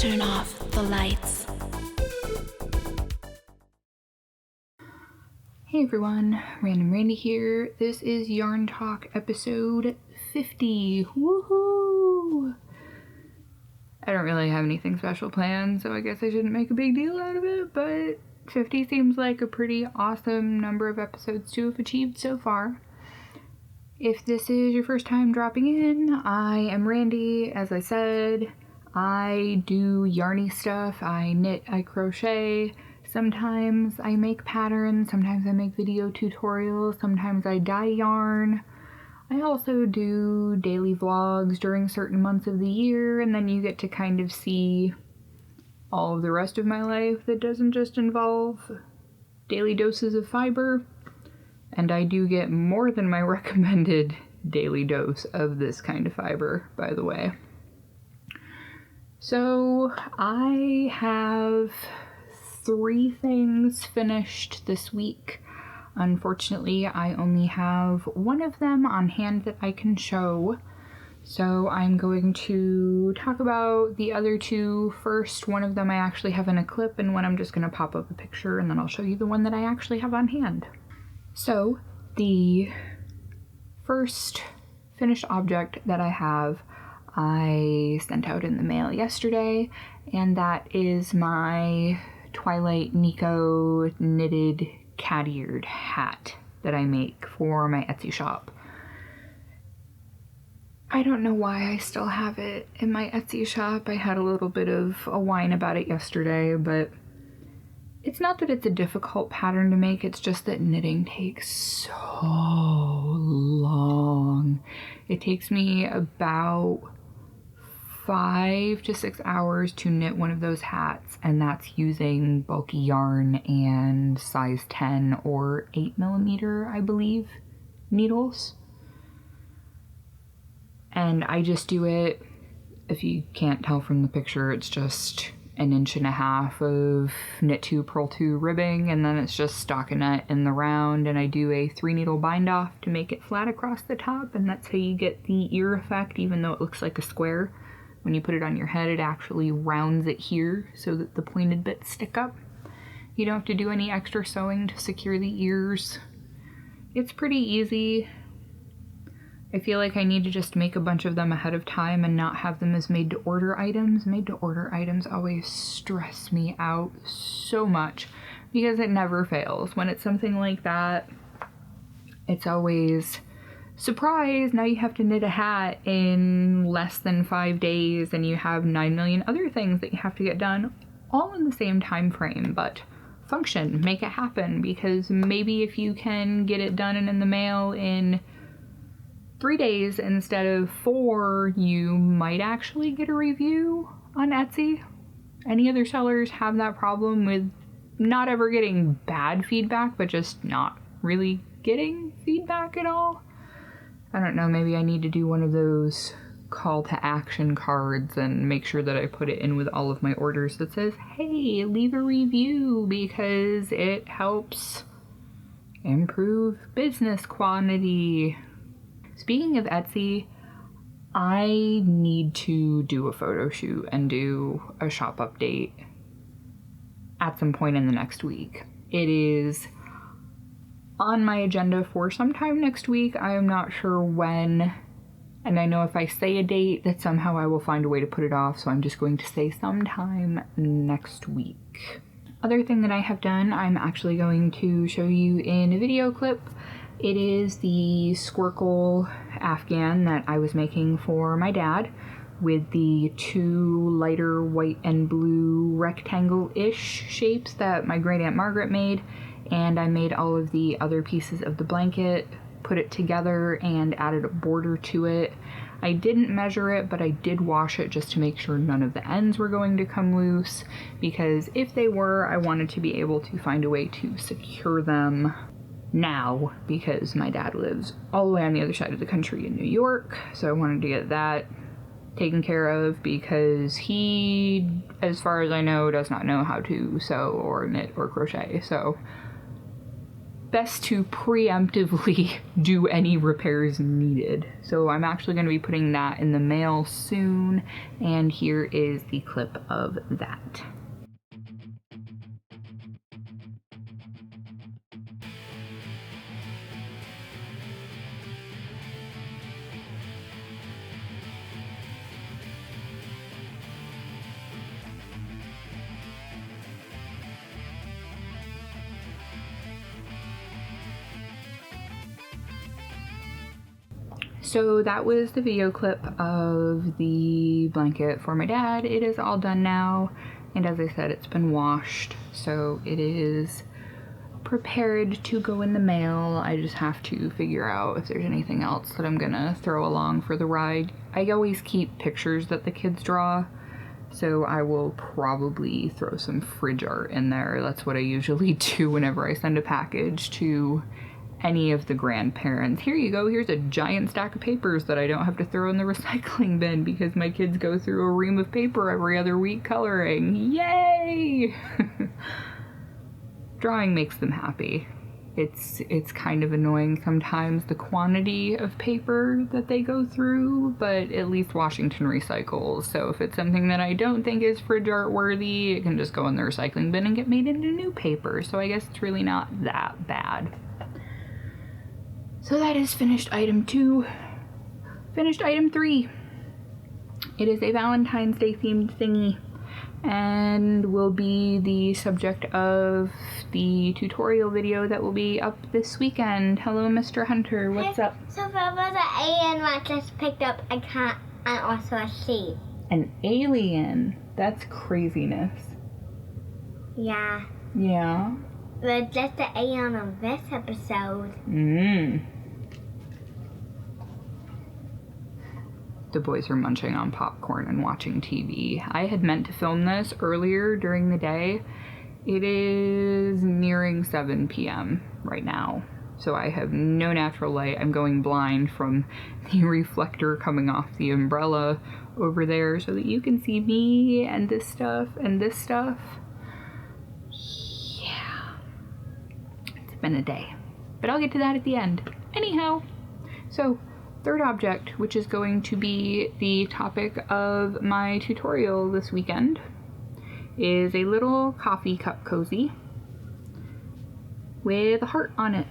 turn off the lights. Hey everyone, Random Randy here. This is Yarn Talk episode 50. Woohoo! I don't really have anything special planned, so I guess I shouldn't make a big deal out of it, but 50 seems like a pretty awesome number of episodes to have achieved so far. If this is your first time dropping in, I am Randy. As I said, I do yarny stuff. I knit, I crochet. Sometimes I make patterns, sometimes I make video tutorials, sometimes I dye yarn. I also do daily vlogs during certain months of the year, and then you get to kind of see all of the rest of my life that doesn't just involve daily doses of fiber. And I do get more than my recommended daily dose of this kind of fiber, by the way. So I have 3 things finished this week. Unfortunately, I only have one of them on hand that I can show. So I'm going to talk about the other 2 first. One of them I actually have in a clip, and one I'm just going to pop up a picture, and then I'll show you the one that I actually have on hand. So the first finished object that I have, I sent out in the mail yesterday, and that is my Twilight Neko knitted cat-eared hat that I make for my Etsy shop. I don't know why I still have it in my Etsy shop. I had a little bit of a whine about it yesterday, but it's not that it's a difficult pattern to make, it's just that knitting takes so long. It takes me about 5 to 6 hours to knit one of those hats, and that's using bulky yarn and size 10 or 8mm, I believe, needles. And I just do it, if you can't tell from the picture, it's just 1.5 inches of knit 2 purl 2 ribbing, and then it's just stockinette in the round, and I do a 3 needle bind off to make it flat across the top, and that's how you get the ear effect, even though it looks like a square. When you put it on your head, it actually rounds it here so that the pointed bits stick up. You don't have to do any extra sewing to secure the ears. It's pretty easy. I feel like I need to just make a bunch of them ahead of time and not have them as made-to-order items. Made-to-order items always stress me out so much because it never fails. When it's something like that, it's always, surprise, now you have to knit a hat in less than 5 days and you have 9 million other things that you have to get done all in the same time frame. But function, make it happen, because maybe if you can get it done and in the mail in 3 days instead of 4, you might actually get a review on Etsy. Any other sellers have that problem with not ever getting bad feedback, but just not really getting feedback at all. I don't know, maybe I need to do one of those call to action cards and make sure that I put it in with all of my orders that says, hey, leave a review, because it helps improve business quantity. Speaking of Etsy, I need to do a photo shoot and do a shop update at some point in the next week. It is on my agenda for sometime next week. I am not sure when, and I know if I say a date that somehow I will find a way to put it off, so I'm just going to say sometime next week. Other thing that I have done, I'm actually going to show you in a video clip. It is the Crochet Afghan that I was making for my dad, with the 2 lighter white and blue rectangle-ish shapes that my great aunt Margaret made, and I made all of the other pieces of the blanket, put it together, and added a border to it. I didn't measure it, but I did wash it just to make sure none of the ends were going to come loose, because if they were, I wanted to be able to find a way to secure them now, because my dad lives all the way on the other side of the country in New York, so I wanted to get that taken care of, because he, as far as I know, does not know how to sew or knit or crochet. So best to preemptively do any repairs needed. So I'm actually going to be putting that in the mail soon, and here is the clip of that. So that was the video clip of the blanket for my dad. It is all done now, and as I said, it's been washed, so it is prepared to go in the mail. I just have to figure out if there's anything else that I'm gonna throw along for the ride. I always keep pictures that the kids draw, so I will probably throw some fridge art in there. That's what I usually do whenever I send a package to any of the grandparents. Here you go, here's a giant stack of papers that I don't have to throw in the recycling bin because my kids go through a ream of paper every other week coloring. Yay! Drawing makes them happy. It's kind of annoying sometimes, the quantity of paper that they go through, but at least Washington recycles, so if it's something that I don't think is fridge art worthy, it can just go in the recycling bin and get made into new paper, so I guess it's really not that bad. So that is finished item 2. Finished item 3. It is a Valentine's Day themed thingy and will be the subject of the tutorial video that will be up this weekend. Hello, Mr. Hunter. What's up? So there was an alien I just picked up a cat and also a sheep. An alien? That's craziness. Yeah. Yeah. We're just an alien on this episode. The boys are munching on popcorn and watching TV. I had meant to film this earlier during the day. It is nearing 7 p.m. right now, so I have no natural light. I'm going blind from the reflector coming off the umbrella over there so that you can see me and this stuff and this stuff. Yeah. It's been a day, but I'll get to that at the end. Anyhow, so third object, which is going to be the topic of my tutorial this weekend, is a little coffee cup cozy with a heart on it.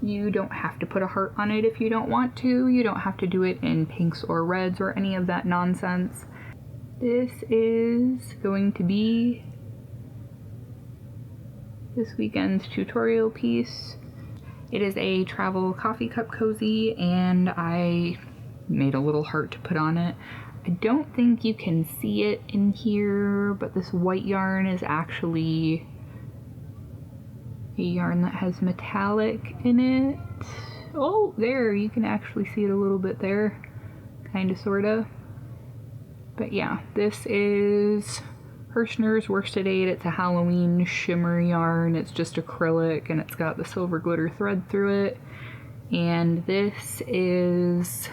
You don't have to put a heart on it if you don't want to. You don't have to do it in pinks or reds or any of that nonsense. This is going to be this weekend's tutorial piece. It is a travel coffee cup cozy, and I made a little heart to put on it. I don't think you can see it in here, but this white yarn is actually a yarn that has metallic in it. Oh, there, you can actually see it a little bit there, kinda sorta. But yeah, this is Hirschner's Worsted Aid. It's a Halloween shimmer yarn. It's just acrylic and it's got the silver glitter thread through it. And this is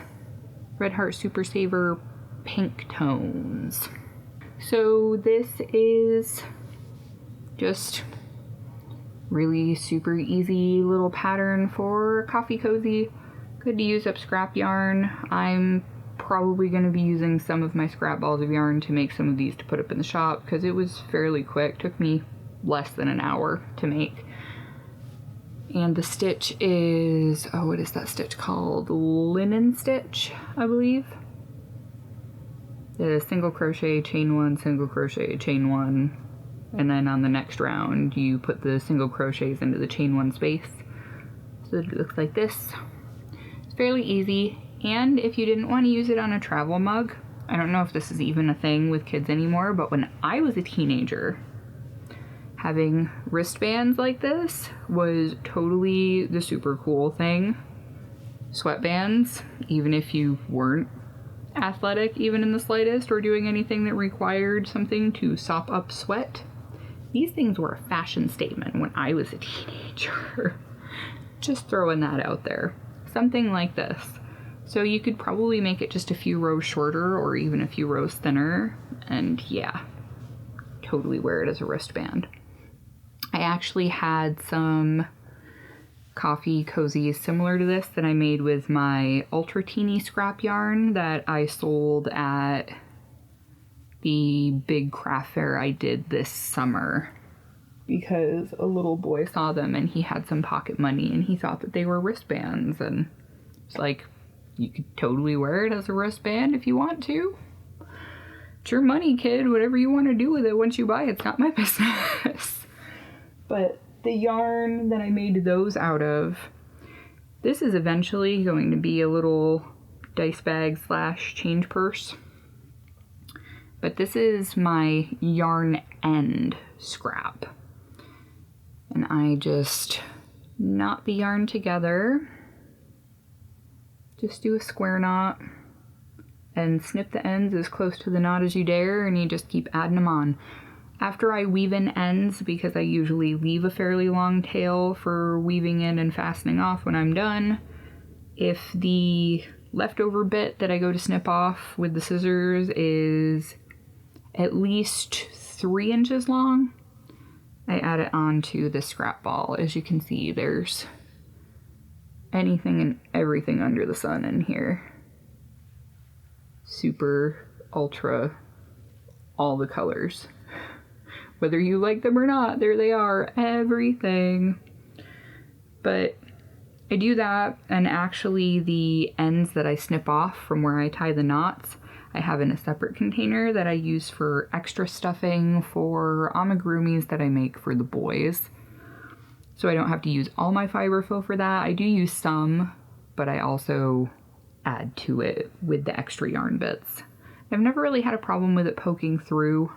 Red Heart Super Saver Pink Tones. So this is just really super easy little pattern for coffee cozy. Good to use up scrap yarn. I'm probably going to be using some of my scrap balls of yarn to make some of these to put up in the shop because it was fairly quick. Took me less than an hour to make. And the stitch is, oh, what is that stitch called? Linen stitch, I believe. The single crochet, chain one, single crochet, chain one, and then on the next round you put the single crochets into the chain one space so that it looks like this. It's fairly easy. And if you didn't want to use it on a travel mug, I don't know if this is even a thing with kids anymore, but when I was a teenager, having wristbands like this was totally the super cool thing. Sweatbands, even if you weren't athletic even in the slightest or doing anything that required something to sop up sweat, these things were a fashion statement when I was a teenager. Just throwing that out there. Something like this. So you could probably make it just a few rows shorter or even a few rows thinner, and yeah, totally wear it as a wristband. I actually had some coffee cozy similar to this that I made with my ultra teeny scrap yarn that I sold at the big craft fair I did this summer, because a little boy saw them and he had some pocket money and he thought that they were wristbands, and it's like, you could totally wear it as a wristband if you want to. It's your money, kid. Whatever you want to do with it once you buy it, it's not my business. But the yarn that I made those out of, this is eventually going to be a little dice bag / change purse. But this is my yarn end scrap. And I just knot the yarn together. Just do a square knot and snip the ends as close to the knot as you dare, and you just keep adding them on. After I weave in ends, because I usually leave a fairly long tail for weaving in and fastening off when I'm done, if the leftover bit that I go to snip off with the scissors is at least 3 inches long, I add it onto the scrap ball. As you can see, there's anything and everything under the sun in here. Super, ultra, all the colors. Whether you like them or not, there they are, everything. But I do that, and actually the ends that I snip off from where I tie the knots, I have in a separate container that I use for extra stuffing for amigurumis that I make for the boys. So I don't have to use all my fiber fill for that. I do use some, but I also add to it with the extra yarn bits. I've never really had a problem with it poking through.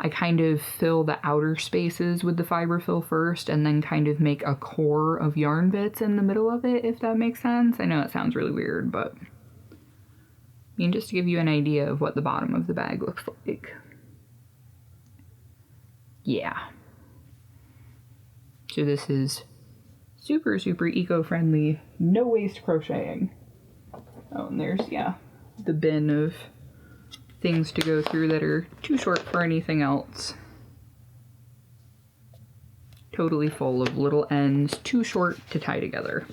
I kind of fill the outer spaces with the fiber fill first and then kind of make a core of yarn bits in the middle of it, if that makes sense. I know it sounds really weird, but I mean, just to give you an idea of what the bottom of the bag looks like. Yeah. So this is super, super eco-friendly, no waste crocheting. Oh, and there's, yeah, the bin of things to go through that are too short for anything else. Totally full of little ends, too short to tie together.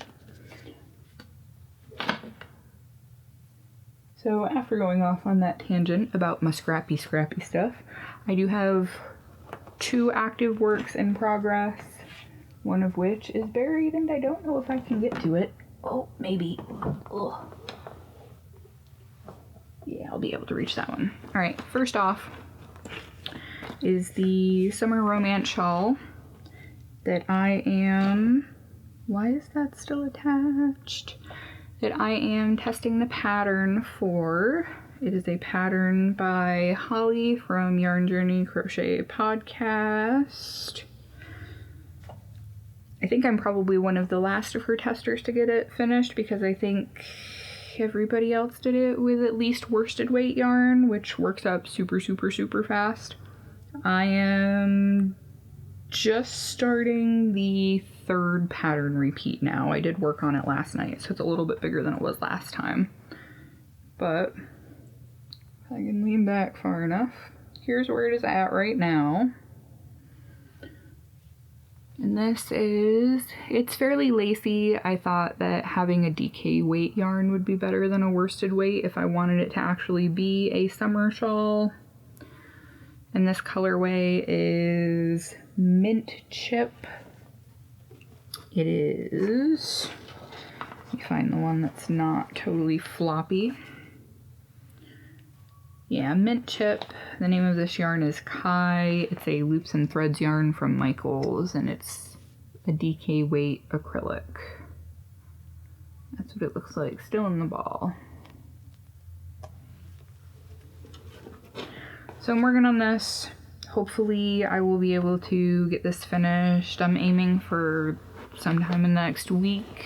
So after going off on that tangent about my scrappy stuff, I do have 2 active works in progress, one of which is buried and I don't know if I can get to it. Oh, maybe. Ugh. Yeah, I'll be able to reach that one. All right, first off is the Summer Romance Shawl that I am, why is that still attached? That I am testing the pattern for. It is a pattern by Holly from Yarn Journey Crochet Podcast. I think I'm probably one of the last of her testers to get it finished, because I think everybody else did it with at least worsted weight yarn, which works up super, super, super fast. I am just starting the 3rd pattern repeat now. I did work on it last night, so it's a little bit bigger than it was last time. But if I can lean back far enough, here's where it is at right now. And this is, it's fairly lacy. I thought that having a DK weight yarn would be better than a worsted weight if I wanted it to actually be a summer shawl. And this colorway is Mint Chip. It is, let me find the one that's not totally floppy. Yeah, Mint Chip. The name of this yarn is Kai. It's a Loops and Threads yarn from Michaels, and it's a DK weight acrylic. That's what it looks like, still in the ball. So I'm working on this. Hopefully I will be able to get this finished. I'm aiming for sometime in the next weekish.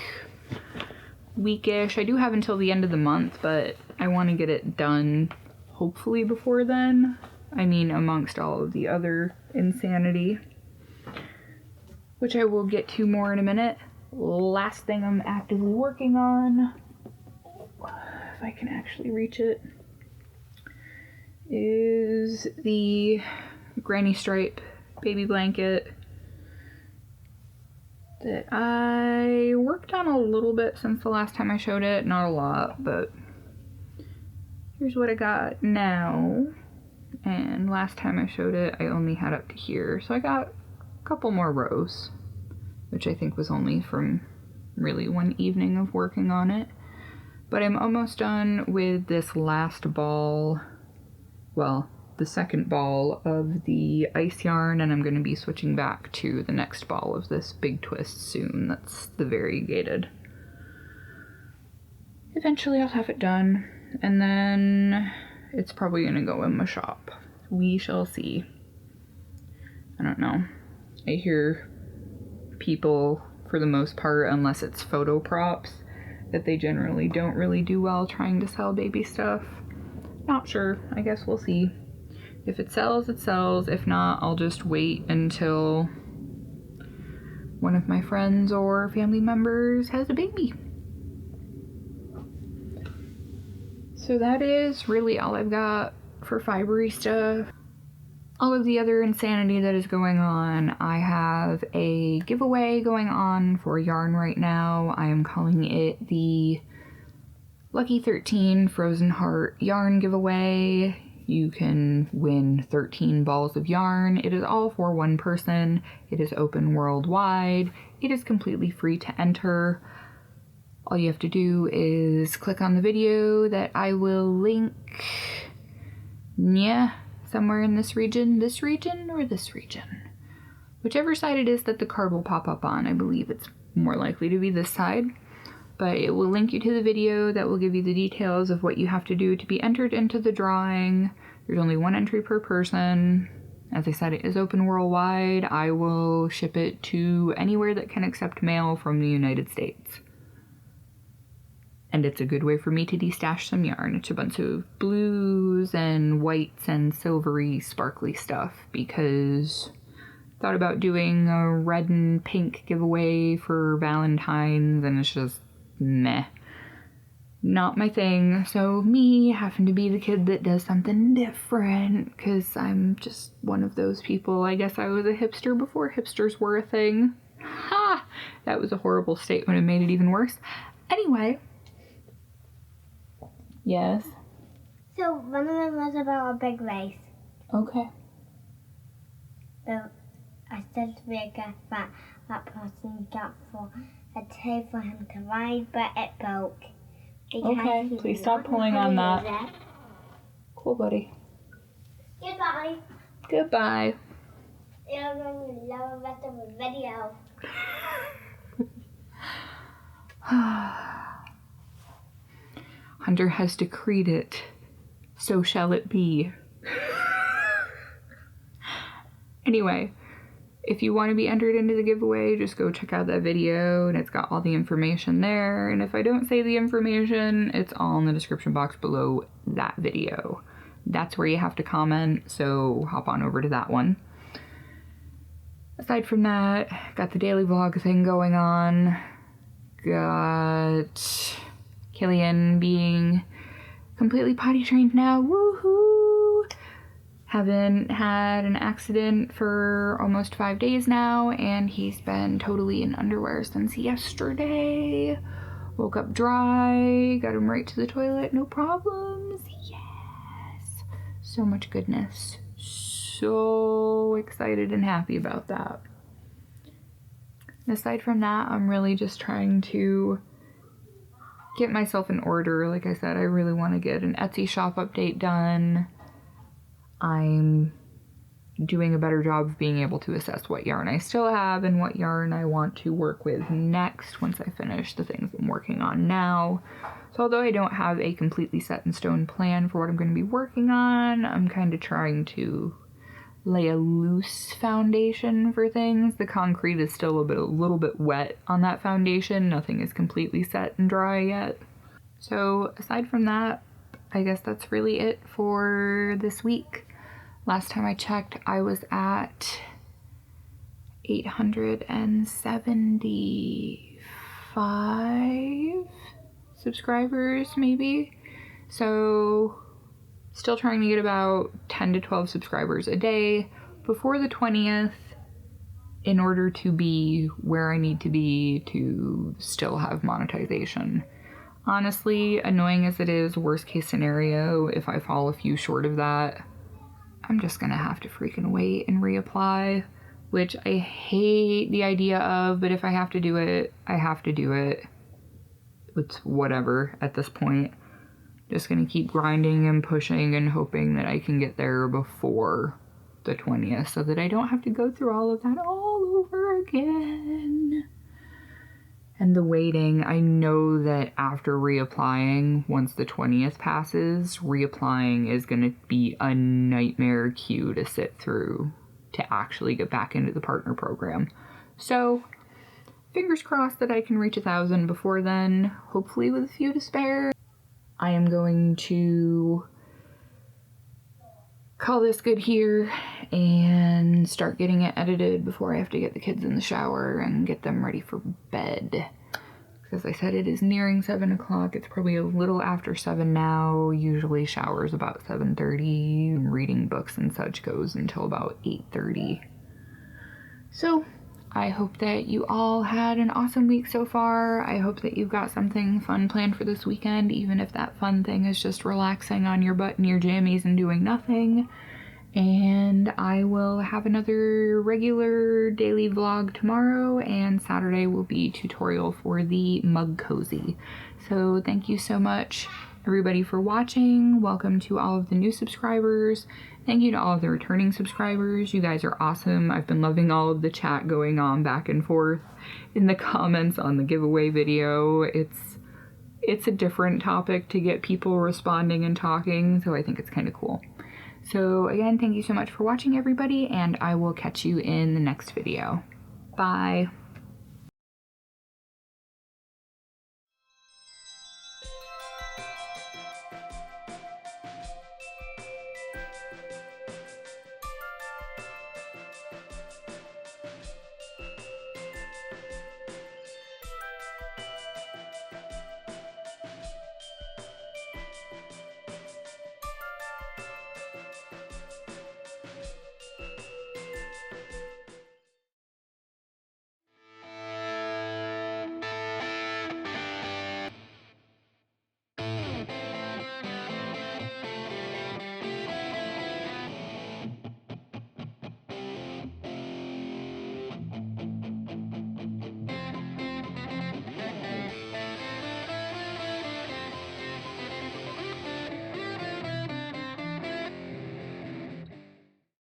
I do have until the end of the month, but I want to get it done hopefully before then. I mean, amongst all of the other insanity, which I will get to more in a minute. Last thing I'm actively working on, if I can actually reach it, is the Granny Stripe baby blanket. that I worked on a little bit since the last time I showed it. Not a lot, but here's what I got now. And last time I showed it, I only had up to here. So I got a couple more rows, which I think was only from really one evening of working on it. But I'm almost done with this last ball, well, the second ball of the ice yarn, and I'm going to be switching back to the next ball of this big twist soon. That's the variegated. Eventually I'll have it done, and then it's probably going to go in my shop. We shall see. I don't know. I hear people, for the most part, unless it's photo props, that they generally don't really do well trying to sell baby stuff. Not sure. I guess we'll see. If it sells, it sells. If not, I'll just wait until one of my friends or family members has a baby. So that is really all I've got for fibery stuff. All of the other insanity that is going on, I have a giveaway going on for yarn right now. I am calling it the Lucky 13 Frozen Heart yarn giveaway. You can win 13 balls of yarn. It is all for one person. It is open worldwide. It is completely free to enter. All you have to do is click on the video that I will link. Yeah. Somewhere in this region or this region. Whichever side it is that the card will pop up on. I believe it's more likely to be this side. But it will link you to the video that will give you the details of what you have to do to be entered into the drawing. There's only one entry per person. As I said, it is open worldwide. I will ship it to anywhere that can accept mail from the United States. And it's a good way for me to destash some yarn. It's a bunch of blues and whites and silvery sparkly stuff, because I thought about doing a red and pink giveaway for Valentine's, and it's just meh. Not my thing. So me having to be the kid that does something different, because I'm just one of those people. I guess I was a hipster before hipsters were a thing. Ha! That was a horrible statement and made it even worse. Anyway. Yes. So one of them was about a big race. Okay. So I said to be a guest that person got for a tail for him to ride, but it broke. Okay, please stop pulling on that. Cool, buddy. Goodbye. Goodbye. You're going to love the rest of the video. Hunter has decreed it, so shall it be. Anyway, if you want to be entered into the giveaway, just go check out that video, and it's got all the information there. And if I don't say the information, it's all in the description box below that video. That's where you have to comment, so hop on over to that one. Aside from that, got the daily vlog thing going on. Got Killian being completely potty trained now. Woohoo! Haven't had an accident for almost 5 days now, and he's been totally in underwear since yesterday. Woke up dry, got him right to the toilet, no problems. Yes! So much goodness. So excited and happy about that. Aside from that, I'm really just trying to get myself in order. Like I said, I really want to get an Etsy shop update done. I'm doing a better job of being able to assess what yarn I still have and what yarn I want to work with next once I finish the things I'm working on now. So although I don't have a completely set in stone plan for what I'm going to be working on, I'm kind of trying to lay a loose foundation for things. The concrete is still a little bit wet on that foundation. Nothing is completely set and dry yet. So aside from that, I guess that's really it for this week. Last time I checked, I was at 875 subscribers, maybe. So still trying to get about 10 to 12 subscribers a day before the 20th. in order to be where I need to be to still have monetization. Honestly, annoying as it is, worst case scenario, if I fall a few short of that, I'm just gonna have to freaking wait and reapply, which I hate the idea of, but if I have to do it, I have to do it. It's whatever at this point. Just gonna keep grinding and pushing and hoping that I can get there before the 20th so that I don't have to go through all of that all over again. And the waiting, I know that after reapplying, once the 20th passes, reapplying is going to be a nightmare queue to sit through to actually get back into the partner program. So, fingers crossed that I can reach 1,000 before then, hopefully with a few to spare. I am going to call this good here and start getting it edited before I have to get the kids in the shower and get them ready for bed. As I said, it is nearing 7 o'clock. It's probably a little after 7 now. Usually showers about 7:30. Reading books and such goes until about 8:30. So I hope that you all had an awesome week so far. I hope that you've got something fun planned for this weekend, even if that fun thing is just relaxing on your butt in your jammies and doing nothing. And I will have another regular daily vlog tomorrow, and Saturday will be tutorial for the mug cozy. So thank you so much everybody for watching. Welcome to all of the new subscribers. Thank you to all of the returning subscribers. You guys are awesome. I've been loving all of the chat going on back and forth in the comments on the giveaway video. It's a different topic to get people responding and talking, so I think it's kind of cool. So again, thank you so much for watching everybody, and I will catch you in the next video. Bye.